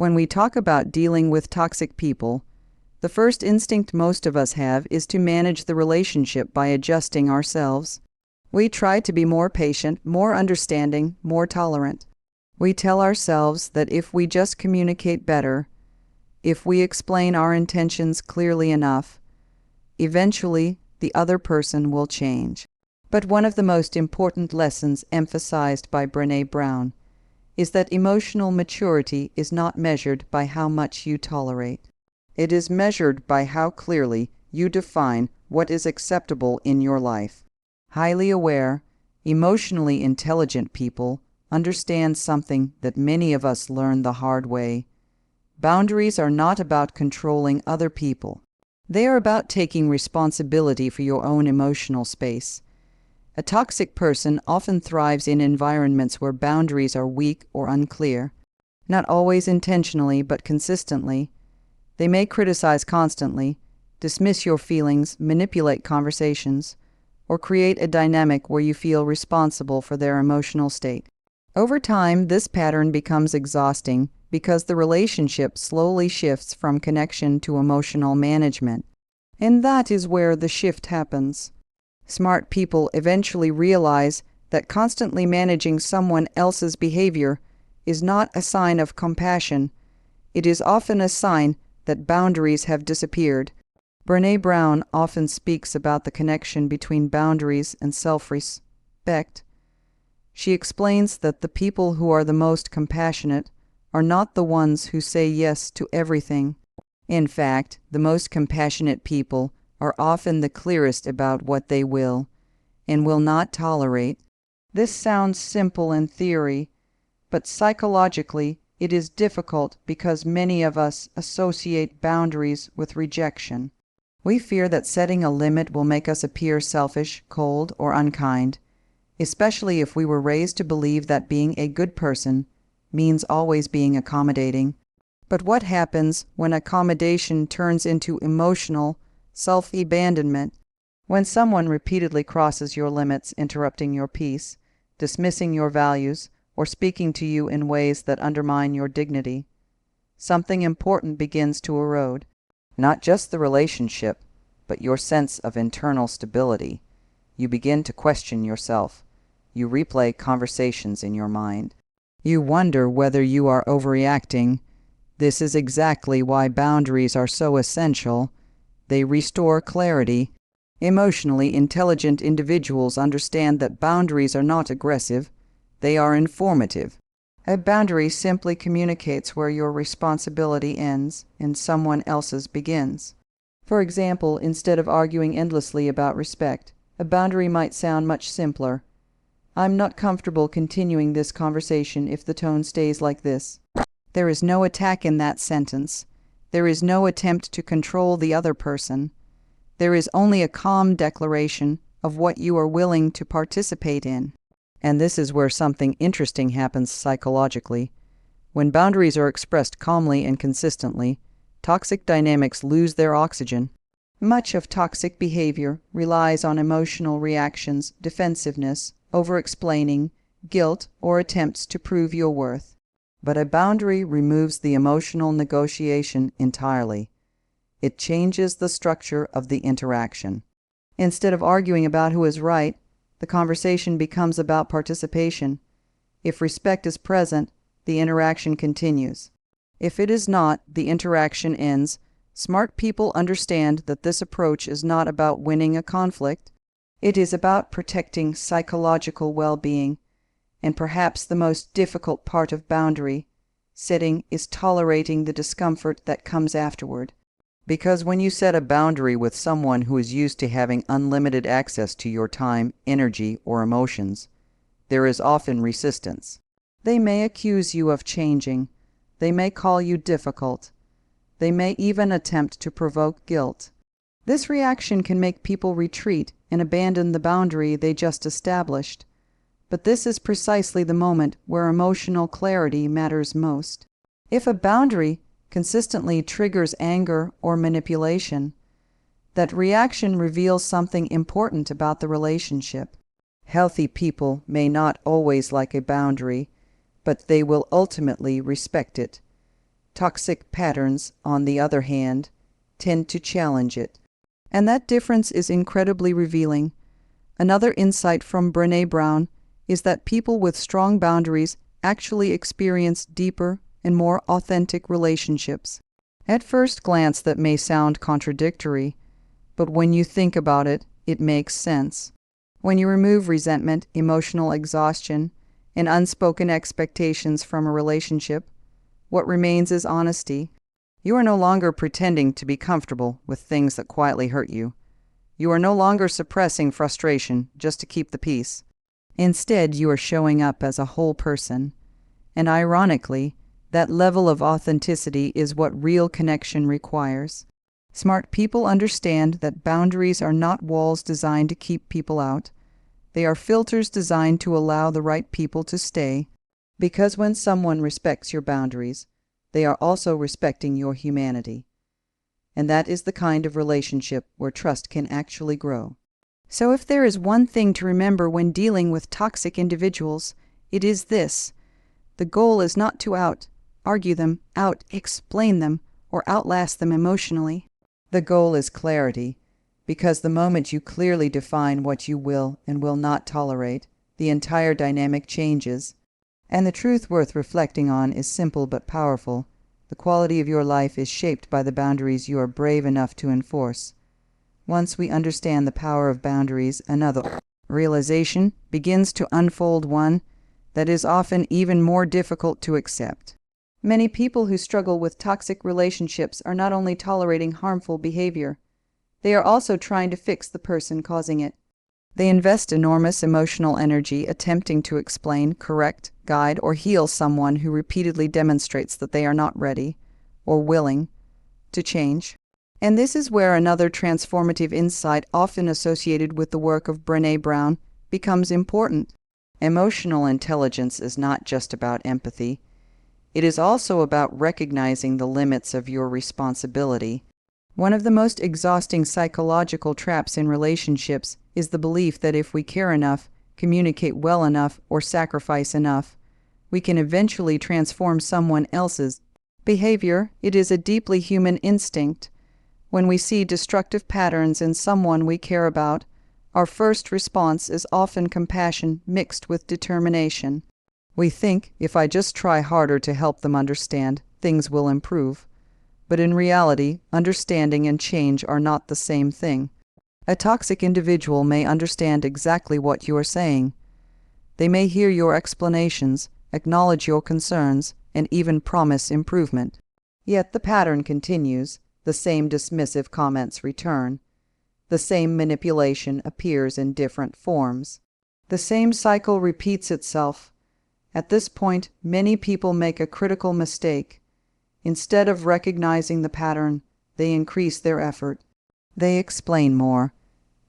When we talk about dealing with toxic people, the first instinct most of us have is to manage the relationship by adjusting ourselves. We try to be more patient, more understanding, more tolerant. We tell ourselves that if we just communicate better, if we explain our intentions clearly enough, eventually the other person will change. But one of the most important lessons emphasized by Brené Brown is that emotional maturity is not measured by how much you tolerate. It is measured by how clearly you define what is acceptable in your life. Highly aware, emotionally intelligent people understand something that many of us learn the hard way. Boundaries are not about controlling other people. They are about taking responsibility for your own emotional space. A toxic person often thrives in environments where boundaries are weak or unclear, not always intentionally but consistently. They may criticize constantly, dismiss your feelings, manipulate conversations, or create a dynamic where you feel responsible for their emotional state. Over time, this pattern becomes exhausting because the relationship slowly shifts from connection to emotional management. And that is where the shift happens. Smart people eventually realize that constantly managing someone else's behavior is not a sign of compassion. It is often a sign that boundaries have disappeared. Brené Brown often speaks about the connection between boundaries and self-respect. She explains that the people who are the most compassionate are not the ones who say yes to everything. In fact, the most compassionate people are often the clearest about what they will and will not tolerate. This sounds simple in theory, but psychologically it is difficult because many of us associate boundaries with rejection. We fear that setting a limit will make us appear selfish, cold, or unkind, especially if we were raised to believe that being a good person means always being accommodating. But what happens when accommodation turns into emotional self-abandonment? When someone repeatedly crosses your limits, interrupting your peace, dismissing your values, or speaking to you in ways that undermine your dignity, something important begins to erode. Not just the relationship, but your sense of internal stability. You begin to question yourself. You replay conversations in your mind. You wonder whether you are overreacting. This is exactly why boundaries are so essential. They restore clarity. Emotionally intelligent individuals understand that boundaries are not aggressive. They are informative. A boundary simply communicates where your responsibility ends and someone else's begins. For example, instead of arguing endlessly about respect, a boundary might sound much simpler. I'm not comfortable continuing this conversation if the tone stays like this. There is no attack in that sentence. There is no attempt to control the other person. There is only a calm declaration of what you are willing to participate in. And this is where something interesting happens psychologically. When boundaries are expressed calmly and consistently, toxic dynamics lose their oxygen. Much of toxic behavior relies on emotional reactions, defensiveness, over-explaining, guilt, or attempts to prove your worth. But a boundary removes the emotional negotiation entirely. It changes the structure of the interaction. Instead of arguing about who is right, the conversation becomes about participation. If respect is present, the interaction continues. If it is not, the interaction ends. Smart people understand that this approach is not about winning a conflict. It is about protecting psychological well-being. And perhaps the most difficult part of boundary setting is tolerating the discomfort that comes afterward. Because when you set a boundary with someone who is used to having unlimited access to your time, energy, or emotions, there is often resistance. They may accuse you of changing. They may call you difficult. They may even attempt to provoke guilt. This reaction can make people retreat and abandon the boundary they just established. But this is precisely the moment where emotional clarity matters most. If a boundary consistently triggers anger or manipulation, that reaction reveals something important about the relationship. Healthy people may not always like a boundary, but they will ultimately respect it. Toxic patterns, on the other hand, tend to challenge it. And that difference is incredibly revealing. Another insight from Brené Brown is that people with strong boundaries actually experience deeper and more authentic relationships. At first glance, that may sound contradictory, but when you think about it, it makes sense. When you remove resentment, emotional exhaustion, and unspoken expectations from a relationship, what remains is honesty. You are no longer pretending to be comfortable with things that quietly hurt you. You are no longer suppressing frustration just to keep the peace. Instead, you are showing up as a whole person. And ironically, that level of authenticity is what real connection requires. Smart people understand that boundaries are not walls designed to keep people out. They are filters designed to allow the right people to stay. Because when someone respects your boundaries, they are also respecting your humanity. And that is the kind of relationship where trust can actually grow. So if there is one thing to remember when dealing with toxic individuals, it is this. The goal is not to argue them, explain them, or outlast them emotionally. The goal is clarity, because the moment you clearly define what you will and will not tolerate, the entire dynamic changes. And the truth worth reflecting on is simple but powerful. The quality of your life is shaped by the boundaries you are brave enough to enforce. Once we understand the power of boundaries, another realization begins to unfold, one that is often even more difficult to accept. Many people who struggle with toxic relationships are not only tolerating harmful behavior, they are also trying to fix the person causing it. They invest enormous emotional energy attempting to explain, correct, guide, or heal someone who repeatedly demonstrates that they are not ready or willing to change. And this is where another transformative insight often associated with the work of Brené Brown becomes important. Emotional intelligence is not just about empathy. It is also about recognizing the limits of your responsibility. One of the most exhausting psychological traps in relationships is the belief that if we care enough, communicate well enough, or sacrifice enough, we can eventually transform someone else's behavior. It is a deeply human instinct. When we see destructive patterns in someone we care about, our first response is often compassion mixed with determination. We think, if I just try harder to help them understand, things will improve. But in reality, understanding and change are not the same thing. A toxic individual may understand exactly what you are saying. They may hear your explanations, acknowledge your concerns, and even promise improvement. Yet the pattern continues. The same dismissive comments return. The same manipulation appears in different forms. The same cycle repeats itself. At this point, many people make a critical mistake. Instead of recognizing the pattern, they increase their effort. They explain more.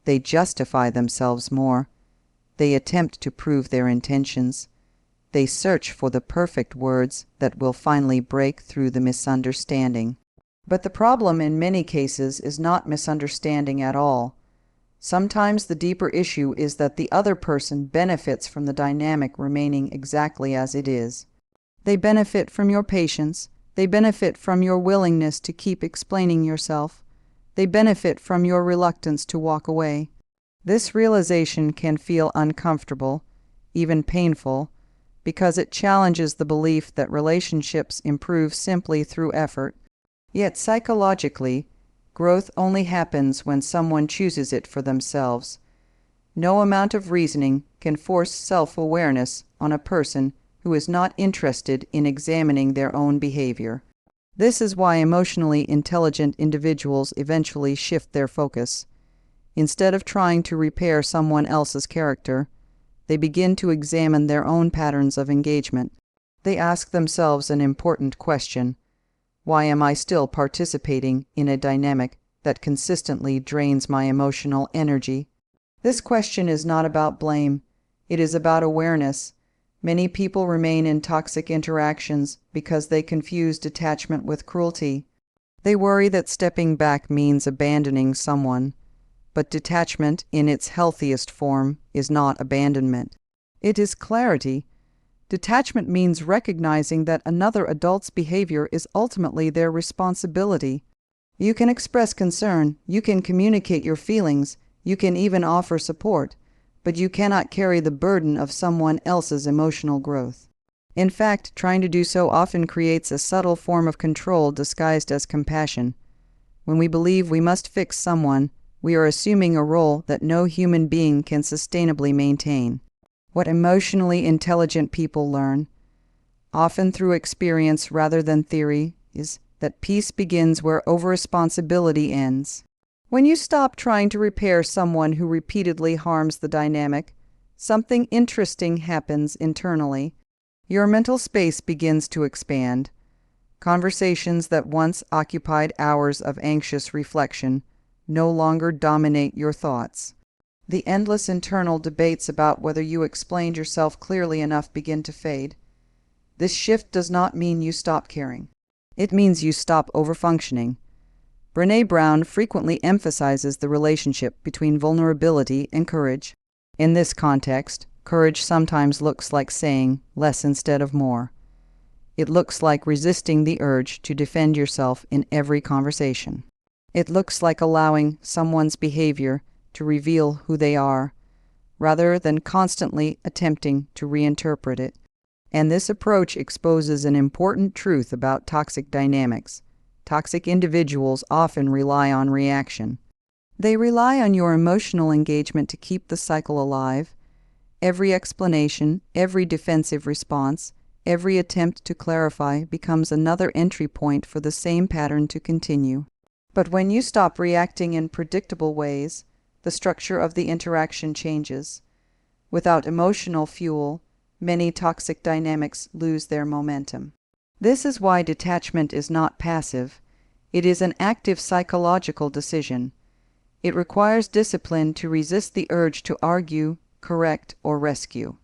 They justify themselves more. They attempt to prove their intentions. They search for the perfect words that will finally break through the misunderstanding. But the problem in many cases is not misunderstanding at all. Sometimes the deeper issue is that the other person benefits from the dynamic remaining exactly as it is. They benefit from your patience. They benefit from your willingness to keep explaining yourself. They benefit from your reluctance to walk away. This realization can feel uncomfortable, even painful, because it challenges the belief that relationships improve simply through effort. Yet psychologically, growth only happens when someone chooses it for themselves. No amount of reasoning can force self-awareness on a person who is not interested in examining their own behavior. This is why emotionally intelligent individuals eventually shift their focus. Instead of trying to repair someone else's character, they begin to examine their own patterns of engagement. They ask themselves an important question. Why am I still participating in a dynamic that consistently drains my emotional energy? This question is not about blame. It is about awareness. Many people remain in toxic interactions because they confuse detachment with cruelty. They worry that stepping back means abandoning someone. But detachment, in its healthiest form, is not abandonment. It is clarity. Detachment means recognizing that another adult's behavior is ultimately their responsibility. You can express concern, you can communicate your feelings, you can even offer support, but you cannot carry the burden of someone else's emotional growth. In fact, trying to do so often creates a subtle form of control disguised as compassion. When we believe we must fix someone, we are assuming a role that no human being can sustainably maintain. What emotionally intelligent people learn, often through experience rather than theory, is that peace begins where over-responsibility ends. When you stop trying to repair someone who repeatedly harms the dynamic, something interesting happens internally. Your mental space begins to expand. Conversations that once occupied hours of anxious reflection no longer dominate your thoughts. The endless internal debates about whether you explained yourself clearly enough begin to fade. This shift does not mean you stop caring. It means you stop overfunctioning. Brené Brown frequently emphasizes the relationship between vulnerability and courage. In this context, courage sometimes looks like saying less instead of more. It looks like resisting the urge to defend yourself in every conversation. It looks like allowing someone's behavior to reveal who they are, rather than constantly attempting to reinterpret it. And this approach exposes an important truth about toxic dynamics. Toxic individuals often rely on reaction. They rely on your emotional engagement to keep the cycle alive. Every explanation, every defensive response, every attempt to clarify becomes another entry point for the same pattern to continue. But when you stop reacting in predictable ways, the structure of the interaction changes. Without emotional fuel, many toxic dynamics lose their momentum. This is why detachment is not passive. It is an active psychological decision. It requires discipline to resist the urge to argue, correct, or rescue.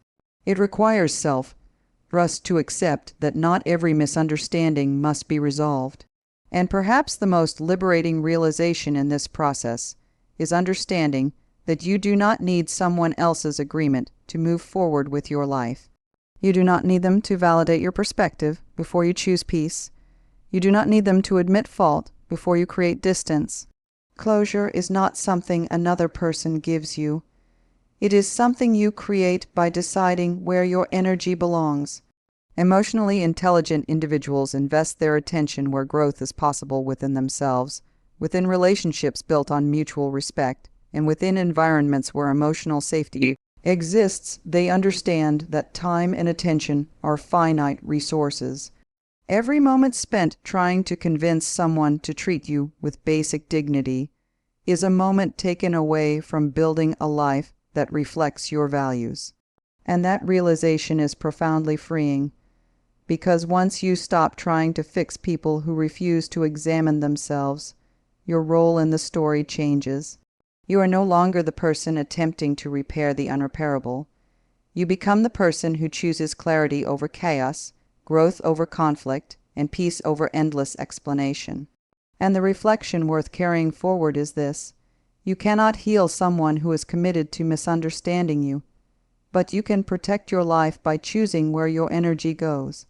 It requires self-trust to accept that not every misunderstanding must be resolved. And perhaps the most liberating realization in this process is understanding that you do not need someone else's agreement to move forward with your life. You do not need them to validate your perspective before you choose peace. You do not need them to admit fault before you create distance. Closure is not something another person gives you. It is something you create by deciding where your energy belongs. Emotionally intelligent individuals invest their attention where growth is possible within themselves, within relationships built on mutual respect, and within environments where emotional safety exists. They understand that time and attention are finite resources. Every moment spent trying to convince someone to treat you with basic dignity is a moment taken away from building a life that reflects your values. And that realization is profoundly freeing, because once you stop trying to fix people who refuse to examine themselves, your role in the story changes. You are no longer the person attempting to repair the unrepairable. You become the person who chooses clarity over chaos, growth over conflict, and peace over endless explanation. And the reflection worth carrying forward is this: you cannot heal someone who is committed to misunderstanding you, but you can protect your life by choosing where your energy goes.